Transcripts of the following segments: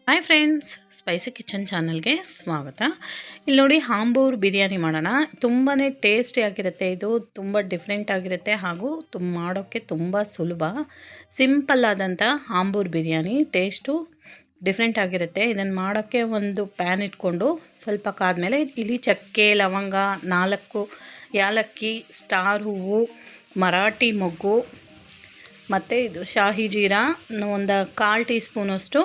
Hi friends, spicy kitchen ಚಾನಲ್ಗೆ ಸ್ವಾಗತ. ಇಲ್ಲಿ ನೋಡಿ, ಆಂಬೂರ್ ಬಿರಿಯಾನಿ ಮಾಡೋಣ. ತುಂಬಾ ಟೇಸ್ಟಿಯಾಗಿರುತ್ತೆ. ಇದು ತುಂಬ ಡಿಫ್ರೆಂಟ್ ಆಗಿರುತ್ತೆ ಹಾಗೂ ಮಾಡೋಕ್ಕೆ ತುಂಬ ಸುಲಭ. ಸಿಂಪಲ್ ಆದಂಥ ಆಂಬೂರ್ ಬಿರಿಯಾನಿ ಟೇಸ್ಟು ಡಿಫ್ರೆಂಟ್ ಆಗಿರುತ್ತೆ. ಇದನ್ನು ಮಾಡೋಕ್ಕೆ ಒಂದು ಪ್ಯಾನ್ ಇಟ್ಕೊಂಡು ಸ್ವಲ್ಪ ಕಾದ್ಮೇಲೆ ಇಲ್ಲಿ ಚಕ್ಕೆ, ಲವಂಗ, 4 ಯಾಲಕ್ಕಿ, ಸ್ಟಾರ್ ಹೂವು, ಮರಾಠಿ ಮೊಗ್ಗು ಮತ್ತು ಇದು ಶಾಹಿ ಜೀರಾ, ಒಂದು 1/4 ಟೀ ಸ್ಪೂನಷ್ಟು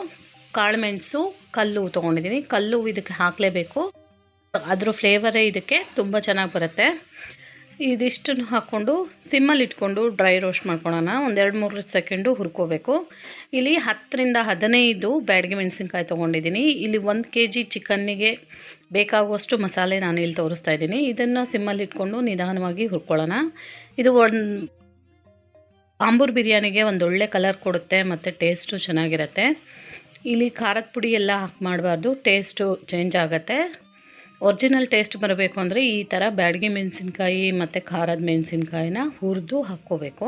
ಕಾಳುಮೆಣಸು, ಕಲ್ಲು ತೊಗೊಂಡಿದ್ದೀನಿ. ಕಲ್ಲು ಇದಕ್ಕೆ ಹಾಕಲೇಬೇಕು, ಅದ್ರ ಫ್ಲೇವರೇ ಇದಕ್ಕೆ ತುಂಬ ಚೆನ್ನಾಗಿ ಬರುತ್ತೆ. ಇದಿಷ್ಟನ್ನು ಹಾಕ್ಕೊಂಡು ಸಿಮ್ಮಲ್ಲಿ ಇಟ್ಕೊಂಡು ಡ್ರೈ ರೋಸ್ಟ್ ಮಾಡ್ಕೊಳ್ಳೋಣ. ಒಂದು 2-3 ಸೆಕೆಂಡು ಹುರ್ಕೋಬೇಕು. ಇಲ್ಲಿ 10ರಿಂದ 15 ಬ್ಯಾಡಗಿ ಮೆಣಸಿನ್ಕಾಯಿ ತೊಗೊಂಡಿದ್ದೀನಿ. ಇಲ್ಲಿ 1 kg ಚಿಕನ್ನಿಗೆ ಬೇಕಾಗುವಷ್ಟು ಮಸಾಲೆ ನಾನು ಇಲ್ಲಿ ತೋರಿಸ್ತಾ ಇದ್ದೀನಿ. ಇದನ್ನು ಸಿಮ್ಮಲ್ಲಿ ಇಟ್ಕೊಂಡು ನಿಧಾನವಾಗಿ ಹುರ್ಕೊಳ್ಳೋಣ. ಇದು ಆಂಬೂರ್ ಬಿರಿಯಾನಿಗೆ ಒಂದೊಳ್ಳೆ ಕಲರ್ ಕೊಡುತ್ತೆ ಮತ್ತು ಟೇಸ್ಟು ಚೆನ್ನಾಗಿರುತ್ತೆ. ಇಲ್ಲಿ ಖಾರದ ಪುಡಿ ಎಲ್ಲ ಹಾಕಿ ಮಾಡಬಾರ್ದು, ಟೇಸ್ಟು ಚೇಂಜ್ ಆಗುತ್ತೆ. ಒರಿಜಿನಲ್ ಟೇಸ್ಟ್ ಬರಬೇಕು ಅಂದರೆ ಈ ಥರ ಬ್ಯಾಡಗಿ ಮೆಣಸಿನ್ಕಾಯಿ ಮತ್ತು ಖಾರದ ಮೆಣಸಿನ್ಕಾಯಿನ ಹುರಿದು ಹಾಕ್ಕೋಬೇಕು.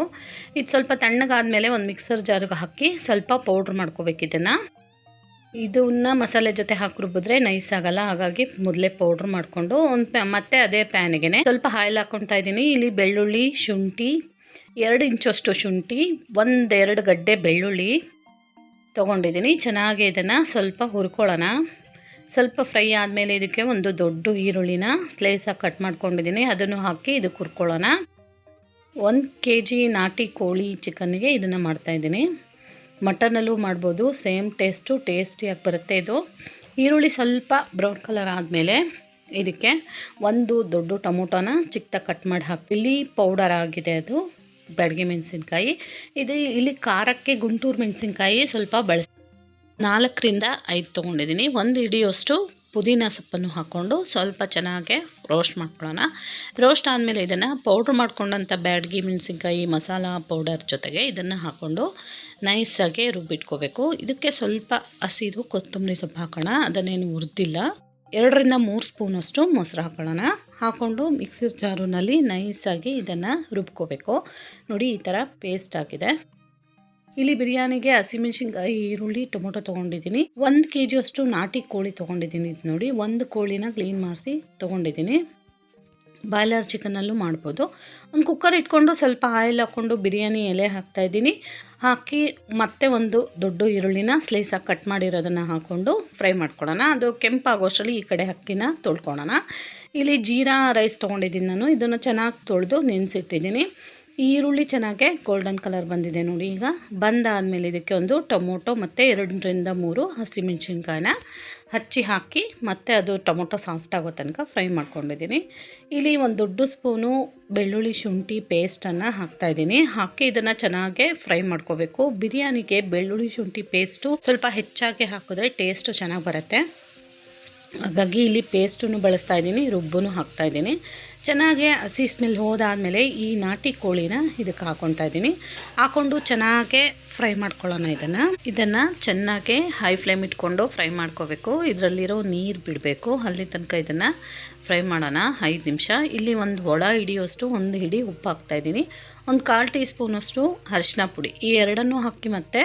ಇದು ಸ್ವಲ್ಪ ತಣ್ಣಗಾದಮೇಲೆ ಒಂದು ಮಿಕ್ಸರ್ ಜಾರಿಗೆ ಹಾಕಿ ಸ್ವಲ್ಪ ಪೌಡ್ರ್ ಮಾಡ್ಕೋಬೇಕು. ಇದನ್ನು ಮಸಾಲೆ ಜೊತೆ ಹಾಕಿ ರುಬ್ಬಿದ್ರೆ ನೈಸ್ ಆಗಲ್ಲ, ಹಾಗಾಗಿ ಮೊದಲೇ ಪೌಡ್ರ್ ಮಾಡಿಕೊಂಡು ಮತ್ತೆ ಅದೇ ಪ್ಯಾನಿಗೆ ಸ್ವಲ್ಪ ಆಯಿಲ್ ಹಾಕ್ಕೊಳ್ತಾ ಇದ್ದೀನಿ. ಇಲ್ಲಿ ಬೆಳ್ಳುಳ್ಳಿ, ಶುಂಠಿ, 2 ಇಂಚಷ್ಟು ಶುಂಠಿ, 1-2 ಗಡ್ಡೆ ಬೆಳ್ಳುಳ್ಳಿ ತೊಗೊಂಡಿದ್ದೀನಿ. ಚೆನ್ನಾಗಿ ಇದನ್ನು ಸ್ವಲ್ಪ ಹುರ್ಕೊಳ್ಳೋಣ. ಸ್ವಲ್ಪ ಫ್ರೈ ಆದಮೇಲೆ ಇದಕ್ಕೆ ಒಂದು ದೊಡ್ಡ ಈರುಳ್ಳಿನ ಸ್ಲೈಸಾಗಿ ಕಟ್ ಮಾಡ್ಕೊಂಡಿದ್ದೀನಿ, ಅದನ್ನು ಹಾಕಿ ಇದಕ್ಕೆ ಹುರ್ಕೊಳ್ಳೋಣ. 1 kg ನಾಟಿ ಕೋಳಿ ಚಿಕನ್ನಿಗೆ ಇದನ್ನು ಮಾಡ್ತಾಯಿದ್ದೀನಿ. ಮಟನಲ್ಲೂ ಮಾಡ್ಬೋದು, ಸೇಮ್ ಟೇಸ್ಟಿಯಾಗಿ ಬರುತ್ತೆ ಇದು. ಈರುಳ್ಳಿ ಸ್ವಲ್ಪ ಬ್ರೌನ್ ಕಲರ್ ಆದಮೇಲೆ ಇದಕ್ಕೆ ಒಂದು ದೊಡ್ಡ ಟೊಮೊಟೊನ ಚಿಕ್ಕದಾಗಿ ಕಟ್ ಮಾಡಿ ಹಾಕಿ, ಇಲ್ಲಿ ಪೌಡರ್ ಆಗಿದೆ ಅದು ಬ್ಯಾಡಗಿ ಮೆಣಸಿನ್ಕಾಯಿ. ಇಲ್ಲಿ ಖಾರಕ್ಕೆ ಗುಂಟೂರು ಮೆಣಸಿನ್ಕಾಯಿ ಸ್ವಲ್ಪ 4ರಿಂದ 5 ತೊಗೊಂಡಿದ್ದೀನಿ. 1 ಹಿಡಿಯೋಷ್ಟು ಪುದೀನ ಸೊಪ್ಪನ್ನು ಹಾಕ್ಕೊಂಡು ಸ್ವಲ್ಪ ಚೆನ್ನಾಗಿ ರೋಸ್ಟ್ ಮಾಡ್ಕೊಳ್ಳೋಣ. ರೋಸ್ಟ್ ಆದಮೇಲೆ ಇದನ್ನು ಪೌಡ್ರ್ ಮಾಡ್ಕೊಂಡಂಥ ಬ್ಯಾಡಗಿ ಮೆಣಸಿನ್ಕಾಯಿ ಮಸಾಲ ಪೌಡರ್ ಜೊತೆಗೆ ಇದನ್ನು ಹಾಕ್ಕೊಂಡು ನೈಸಾಗಿ ರುಬ್ಬಿಟ್ಕೋಬೇಕು. ಇದಕ್ಕೆ ಸ್ವಲ್ಪ ಹಸಿರು ಕೊತ್ತಂಬರಿ ಸೊಪ್ಪು ಹಾಕೋಣ, ಅದನ್ನೇನು ಹುರಿದಿಲ್ಲ. 2ರಿಂದ 3 ಸ್ಪೂನಷ್ಟು ಮೊಸರು ಹಾಕೊಳ್ಳೋಣ. ಹಾಕ್ಕೊಂಡು ಮಿಕ್ಸರ್ ಜಾರುನಲ್ಲಿ ನೈಸಾಗಿ ಇದನ್ನು ರುಬ್ಕೋಬೇಕು. ನೋಡಿ, ಈ ಥರ ಪೇಸ್ಟ್ ಆಗಿದೆ. ಇಲ್ಲಿ ಬಿರಿಯಾನಿಗೆ ಹಸಿಮೆಣ್ಸಿನ್ಕಾಯಿ, ಈರುಳ್ಳಿ, ಟೊಮೊಟೊ ತೊಗೊಂಡಿದ್ದೀನಿ. 1 kg ಅಷ್ಟು ನಾಟಿ ಕೋಳಿ ತೊಗೊಂಡಿದ್ದೀನಿ. ಇದು ನೋಡಿ, 1 ಕೋಳಿನ ಕ್ಲೀನ್ ಮಾಡಿಸಿ ತೊಗೊಂಡಿದ್ದೀನಿ. ಬಾಯ್ಲರ್ ಚಿಕನಲ್ಲೂ ಮಾಡ್ಬೋದು. ಒಂದು ಕುಕ್ಕರ್ ಇಟ್ಕೊಂಡು ಸ್ವಲ್ಪ ಆಯಿಲ್ ಹಾಕ್ಕೊಂಡು ಬಿರಿಯಾನಿ ಎಲೆ ಹಾಕ್ತಾಯಿದ್ದೀನಿ. ಹಾಕಿ ಮತ್ತೆ ಒಂದು ದೊಡ್ಡ ಈರುಳ್ಳಿನ ಸ್ಲೈಸಾಗಿ ಕಟ್ ಮಾಡಿರೋದನ್ನು ಹಾಕ್ಕೊಂಡು ಫ್ರೈ ಮಾಡ್ಕೊಳ್ಳೋಣ. ಅದು ಕೆಂಪಾಗೋಷ್ಟರಲ್ಲಿ ಈ ಕಡೆ ಅಕ್ಕಿನ ತೊಳ್ಕೊಳ್ಳೋಣ. ಇಲ್ಲಿ ಜೀರಾ ರೈಸ್ ತೊಗೊಂಡಿದ್ದೀನಿ ನಾನು. ಇದನ್ನು ಚೆನ್ನಾಗಿ ತೊಳೆದು ನೆನೆಸಿಟ್ಟಿದ್ದೀನಿ. ಈರುಳ್ಳಿ ಚೆನ್ನಾಗೆ ಗೋಲ್ಡನ್ ಕಲರ್ ಬಂದಿದೆ ನೋಡಿ. ಈಗ ಬಂದಾದಮೇಲೆ ಇದಕ್ಕೆ ಒಂದು ಟೊಮೊಟೊ ಮತ್ತು 2ರಿಂದ 3 ಹಸಿಮೆಣ್ಸಿನ್ಕಾಯಿನ ಹಚ್ಚಿ ಹಾಕಿ ಮತ್ತೆ ಅದು ಟೊಮೊಟೊ ಸಾಫ್ಟ್ ಆಗೋ ತನಕ ಫ್ರೈ ಮಾಡ್ಕೊಂಡಿದ್ದೀನಿ. ಇಲ್ಲಿ ಒಂದು ದೊಡ್ಡ ಸ್ಪೂನು ಬೆಳ್ಳುಳ್ಳಿ ಶುಂಠಿ ಪೇಸ್ಟನ್ನು ಹಾಕ್ತಾಯಿದ್ದೀನಿ. ಹಾಕಿ ಇದನ್ನು ಚೆನ್ನಾಗೆ ಫ್ರೈ ಮಾಡ್ಕೋಬೇಕು. ಬಿರಿಯಾನಿಗೆ ಬೆಳ್ಳುಳ್ಳಿ ಶುಂಠಿ ಪೇಸ್ಟು ಸ್ವಲ್ಪ ಹೆಚ್ಚಾಗಿ ಹಾಕಿದ್ರೆ ಟೇಸ್ಟು ಚೆನ್ನಾಗಿ ಬರುತ್ತೆ, ಹಾಗಾಗಿ ಇಲ್ಲಿ ಪೇಸ್ಟನ್ನು ಬಳಸ್ತಾ ಇದ್ದೀನಿ, ರುಬ್ಬೂ ಹಾಕ್ತಾಯಿದ್ದೀನಿ. ಚೆನ್ನಾಗಿ ಹಸಿ ಸ್ಮೆಲ್ ಹೋದಾದಮೇಲೆ ಈ ನಾಟಿ ಕೋಳಿನ ಇದಕ್ಕೆ ಹಾಕ್ಕೊತಾ ಇದ್ದೀನಿ. ಹಾಕ್ಕೊಂಡು ಚೆನ್ನಾಗೆ ಫ್ರೈ ಮಾಡ್ಕೊಳ್ಳೋಣ. ಇದನ್ನು ಚೆನ್ನಾಗಿ ಹೈ ಫ್ಲೇಮ್ ಇಟ್ಕೊಂಡು ಫ್ರೈ ಮಾಡ್ಕೋಬೇಕು. ಇದರಲ್ಲಿರೋ ನೀರು ಬಿಡಬೇಕು, ಅಲ್ಲಿ ತನಕ ಇದನ್ನು ಫ್ರೈ ಮಾಡೋಣ 5 ನಿಮಿಷ. ಇಲ್ಲಿ ಒಂದು ಒಳ ಹಿಡಿಯೋಷ್ಟು 1 ಹಿಡಿ ಉಪ್ಪು ಹಾಕ್ತಾಯಿದ್ದೀನಿ. ಒಂದು 1/4 ಟೀ ಸ್ಪೂನಷ್ಟು ಅರಿಶಿನ ಪುಡಿ, ಈ 2 ಹಾಕಿ ಮತ್ತೆ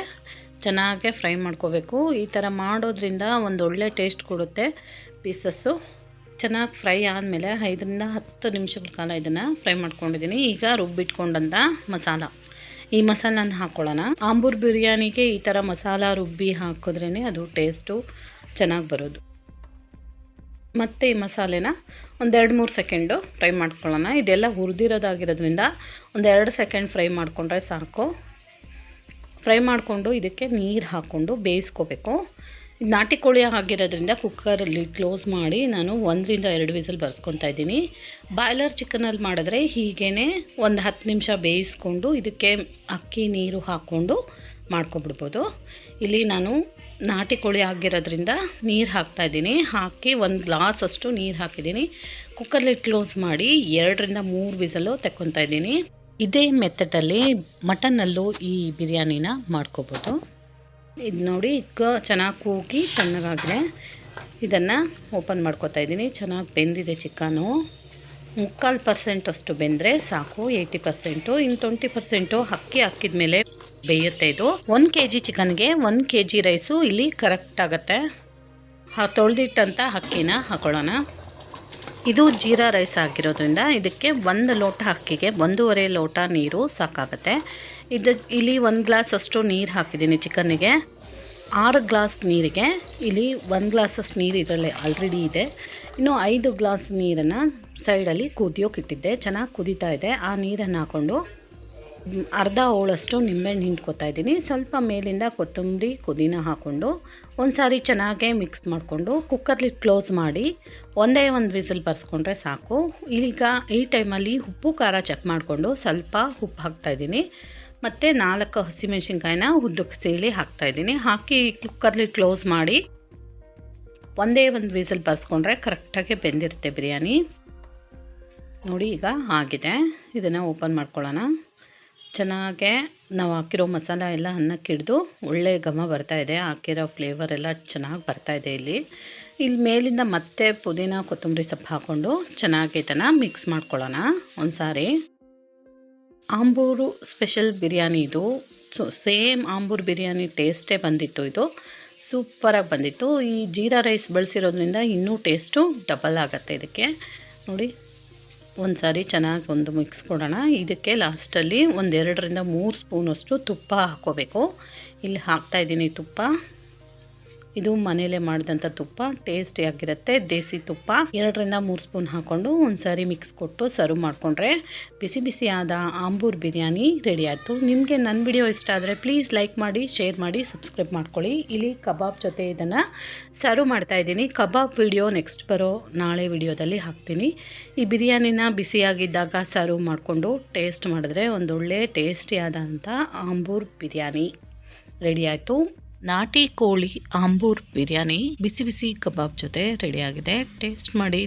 ಚೆನ್ನಾಗೆ ಫ್ರೈ ಮಾಡ್ಕೋಬೇಕು. ಈ ಥರ ಮಾಡೋದ್ರಿಂದ ಒಂದು ಒಳ್ಳೆ ಟೇಸ್ಟ್ ಕೊಡುತ್ತೆ. ಪೀಸಸ್ಸು ಚೆನ್ನಾಗಿ ಫ್ರೈ ಆದಮೇಲೆ 5ರಿಂದ 10 ನಿಮಿಷಗಳ ಕಾಲ ಇದನ್ನು ಫ್ರೈ ಮಾಡ್ಕೊಂಡಿದ್ದೀನಿ. ಈಗ ರುಬ್ಬಿಟ್ಕೊಂಡಂಥ ಮಸಾಲ, ಈ ಮಸಾಲನ ಹಾಕ್ಕೊಳ್ಳೋಣ. ಆಂಬೂರ್ ಬಿರಿಯಾನಿಗೆ ಈ ಥರ ಮಸಾಲ ರುಬ್ಬಿ ಹಾಕಿದ್ರೇ ಅದು ಟೇಸ್ಟು ಚೆನ್ನಾಗಿ ಬರೋದು. ಮತ್ತು ಈ ಮಸಾಲೆನ ಒಂದು 2-3 ಸೆಕೆಂಡು ಫ್ರೈ ಮಾಡ್ಕೊಳ್ಳೋಣ. ಇದೆಲ್ಲ ಹುರಿದಿರೋದಾಗಿರೋದ್ರಿಂದ ಒಂದು 2 ಸೆಕೆಂಡ್ ಫ್ರೈ ಮಾಡಿಕೊಂಡ್ರೆ ಸಾಕು. ಫ್ರೈ ಮಾಡಿಕೊಂಡು ಇದಕ್ಕೆ ನೀರು ಹಾಕ್ಕೊಂಡು ಬೇಯಿಸ್ಕೋಬೇಕು. ನಾಟಿ ಕೋಳಿ ಆಗಿರೋದ್ರಿಂದ ಕುಕ್ಕರಲ್ಲಿ ಕ್ಲೋಸ್ ಮಾಡಿ ನಾನು 1ರಿಂದ 2 ವಿಸಲ್ ಬರ್ಸ್ಕೊತಾ ಇದ್ದೀನಿ. ಬಾಯ್ಲರ್ ಚಿಕನಲ್ಲಿ ಮಾಡಿದ್ರೆ ಹೀಗೇ ಒಂದು 10 ನಿಮಿಷ ಬೇಯಿಸ್ಕೊಂಡು ಇದಕ್ಕೆ ಅಕ್ಕಿ ನೀರು ಹಾಕ್ಕೊಂಡು ಮಾಡ್ಕೊಬಿಡ್ಬೋದು. ಇಲ್ಲಿ ನಾನು ನಾಟಿ ಕೋಳಿ ಆಗಿರೋದ್ರಿಂದ ನೀರು ಹಾಕ್ತಾಯಿದ್ದೀನಿ. ಹಾಕಿ 1 ಗ್ಲಾಸ್ ಅಷ್ಟು ನೀರು ಹಾಕಿದ್ದೀನಿ. ಕುಕ್ಕರ್ಲಿ ಕ್ಲೋಸ್ ಮಾಡಿ 2ರಿಂದ 3 ವಿಸಲು ತೆಕ್ಕೊತಾ ಇದ್ದೀನಿ. ಇದೇ ಮೆಥಡಲ್ಲಿ ಮಟನ್ನಲ್ಲೂ ಈ ಬಿರಿಯಾನಿನ ಮಾಡ್ಕೋಬೋದು. ಇದು ನೋಡಿ, ಈಗ ಚೆನ್ನಾಗಿ ಕೂಗಿ ತಣ್ಣಗಾಗಿದೆ. ಇದನ್ನು ಓಪನ್ ಮಾಡ್ಕೊತಾ ಇದ್ದೀನಿ. ಚೆನ್ನಾಗಿ ಬೆಂದಿದೆ ಚಿಕನು. 3/4% ಅಷ್ಟು ಬೆಂದರೆ ಸಾಕು. 80%, ಇನ್ನು 20% ಅಕ್ಕಿ ಹಾಕಿದ ಮೇಲೆ ಬೇಯುತ್ತೆ ಇದು. 1 kg ಚಿಕನ್ಗೆ 1 kg ರೈಸು ಇಲ್ಲಿ ಕರೆಕ್ಟ್ ಆಗುತ್ತೆ. ತೊಳೆದಿಟ್ಟಂಥ ಅಕ್ಕಿನ ಹಾಕೊಳ್ಳೋಣ. ಇದು ಜೀರಾ ರೈಸ್ ಆಗಿರೋದ್ರಿಂದ ಇದಕ್ಕೆ 1 ಲೋಟ ಅಕ್ಕಿಗೆ 1.5 ಲೋಟ ನೀರು ಸಾಕಾಗುತ್ತೆ. ಇಲ್ಲಿ 1 ಗ್ಲಾಸ್ ಅಷ್ಟು ನೀರು ಹಾಕಿದ್ದೀನಿ ಚಿಕನ್ನಿಗೆ. 6 ಗ್ಲಾಸ್ ನೀರಿಗೆ ಇಲ್ಲಿ 1 ಗ್ಲಾಸಷ್ಟು ನೀರು ಇದರಲ್ಲಿ ಆಲ್ರೆಡಿ ಇದೆ. ಇನ್ನು 5 ಗ್ಲಾಸ್ ನೀರನ್ನು ಸೈಡಲ್ಲಿ ಕುದಿಯೋಕೆ ಇಟ್ಟಿದ್ದೆ. ಚೆನ್ನಾಗಿ ಕುದೀತಾ ಇದೆ. ಆ ನೀರನ್ನು ಹಾಕ್ಕೊಂಡು ಅರ್ಧ ಹೋಳಷ್ಟು ನಿಂಬೆಹಣ್ಣು ಹಿಂಡ್ಕೊತಾ ಇದ್ದೀನಿ. ಸ್ವಲ್ಪ ಮೇಲಿಂದ ಕೊತ್ತಂಬರಿ ಪುದೀನ ಹಾಕ್ಕೊಂಡು ಒಂದು ಸಾರಿ ಚೆನ್ನಾಗೇ ಮಿಕ್ಸ್ ಮಾಡಿಕೊಂಡು ಕುಕ್ಕರ್ಲಿ ಕ್ಲೋಸ್ ಮಾಡಿ ಒಂದೇ ಒಂದು ವಿಸಿಲ್ ಬರ್ಸ್ಕೊಂಡ್ರೆ ಸಾಕು. ಈಗ ಈ ಟೈಮಲ್ಲಿ ಉಪ್ಪು ಖಾರ ಚೆಕ್ ಮಾಡಿಕೊಂಡು ಸ್ವಲ್ಪ ಉಪ್ಪು ಹಾಕ್ತಾಯಿದ್ದೀನಿ ಮತ್ತು 4 ಹಸಿಮೆಣ್ಸಿನ್ಕಾಯಿನ ಉದ್ದಕ್ಕೆ ಸೀಳಿ ಹಾಕ್ತಾಯಿದ್ದೀನಿ. ಹಾಕಿ ಕುಕ್ಕರ್ಲಿ ಕ್ಲೋಸ್ ಮಾಡಿ ಒಂದೇ ಒಂದು ವಿಸಿಲ್ ಬರ್ಸ್ಕೊಂಡ್ರೆ ಕರೆಕ್ಟಾಗಿ ಬೆಂದಿರುತ್ತೆ ಬಿರಿಯಾನಿ. ನೋಡಿ ಈಗ ಆಗಿದೆ. ಇದನ್ನು ಓಪನ್ ಮಾಡ್ಕೊಳ್ಳೋಣ. ಚೆನ್ನಾಗೆ ನಾವು ಹಾಕಿರೋ ಮಸಾಲ ಎಲ್ಲ ಅನ್ನಕ್ಕೆ ಹಿಡಿದು ಒಳ್ಳೆ ಘಮ ಬರ್ತಾಯಿದೆ. ಹಾಕಿರೋ ಫ್ಲೇವರ್ ಎಲ್ಲ ಚೆನ್ನಾಗಿ ಬರ್ತಾಯಿದೆ. ಇಲ್ಲಿ ಮೇಲಿಂದ ಮತ್ತೆ ಪುದೀನ ಕೊತ್ತಂಬರಿ ಸೊಪ್ಪು ಹಾಕ್ಕೊಂಡು ಚೆನ್ನಾಗಿ ಇದನ್ನು ಮಿಕ್ಸ್ ಮಾಡ್ಕೊಳ್ಳೋಣ ಒಂದು ಸಾರಿ. ಆಂಬೂರು ಸ್ಪೆಷಲ್ ಬಿರಿಯಾನಿ ಇದು. ಸೇಮ್ ಆಂಬೂರು ಬಿರಿಯಾನಿ ಟೇಸ್ಟೇ ಬಂದಿತ್ತು. ಇದು ಸೂಪರಾಗಿ ಬಂದಿತ್ತು. ಈ ಜೀರಾ ರೈಸ್ ಬಳಸಿರೋದ್ರಿಂದ ಇನ್ನೂ ಟೇಸ್ಟು ಡಬಲ್ ಆಗುತ್ತೆ ಇದಕ್ಕೆ. ನೋಡಿ ಒಂದು ಸಾರಿ ಚೆನ್ನಾಗಿ ಒಂದು ಮಿಕ್ಸ್ ಕೊಡೋಣ. ಇದಕ್ಕೆ ಲಾಸ್ಟಲ್ಲಿ 1-2 ರಿಂದ 3 ಸ್ಪೂನಷ್ಟು ತುಪ್ಪ ಹಾಕ್ಕೋಬೇಕು. ಇಲ್ಲಿ ಹಾಕ್ತಾಯಿದ್ದೀನಿ ತುಪ್ಪ. ಇದು ಮನೇಲೇ ಮಾಡಿದಂಥ ತುಪ್ಪ ಟೇಸ್ಟಿಯಾಗಿರುತ್ತೆ. ದೇಸಿ ತುಪ್ಪ 2 ರಿಂದ 3 ಸ್ಪೂನ್ ಹಾಕ್ಕೊಂಡು ಒಂದು ಸಾರಿ ಮಿಕ್ಸ್ ಕೊಟ್ಟು ಸರ್ವ್ ಮಾಡಿಕೊಂಡ್ರೆ ಬಿಸಿ ಬಿಸಿಯಾದ ಆಂಬೂರು ಬಿರಿಯಾನಿ ರೆಡಿ ಆಯಿತು. ನಿಮಗೆ ನನ್ನ ವಿಡಿಯೋ ಇಷ್ಟ ಆದರೆ ಪ್ಲೀಸ್ ಲೈಕ್ ಮಾಡಿ, ಶೇರ್ ಮಾಡಿ, ಸಬ್ಸ್ಕ್ರೈಬ್ ಮಾಡ್ಕೊಳ್ಳಿ. ಇಲ್ಲಿ ಕಬಾಬ್ ಜೊತೆ ಇದನ್ನು ಸರ್ವ್ ಮಾಡ್ತಾಯಿದ್ದೀನಿ. ಕಬಾಬ್ ವಿಡಿಯೋ ನೆಕ್ಸ್ಟ್ ಬರೋ ನಾಳೆ ವಿಡಿಯೋದಲ್ಲಿ ಹಾಕ್ತೀನಿ. ಈ ಬಿರಿಯಾನಿನ ಬಿಸಿಯಾಗಿದ್ದಾಗ ಸರ್ವ್ ಮಾಡಿಕೊಂಡು ಟೇಸ್ಟ್ ಮಾಡಿದ್ರೆ ಒಂದೊಳ್ಳೆ ಟೇಸ್ಟಿಯಾದಂಥ ಆಂಬೂರು ಬಿರಿಯಾನಿ ರೆಡಿ ಆಯಿತು. ನಾಟಿ ಕೋಳಿ ಆಂಬೂರು ಬಿರಿಯಾನಿ ಬಿಸಿ ಬಿಸಿ ಕಬಾಬ್ ಜೊತೆ ರೆಡಿಯಾಗಿದೆ. ಟೇಸ್ಟ್ ಮಾಡಿ.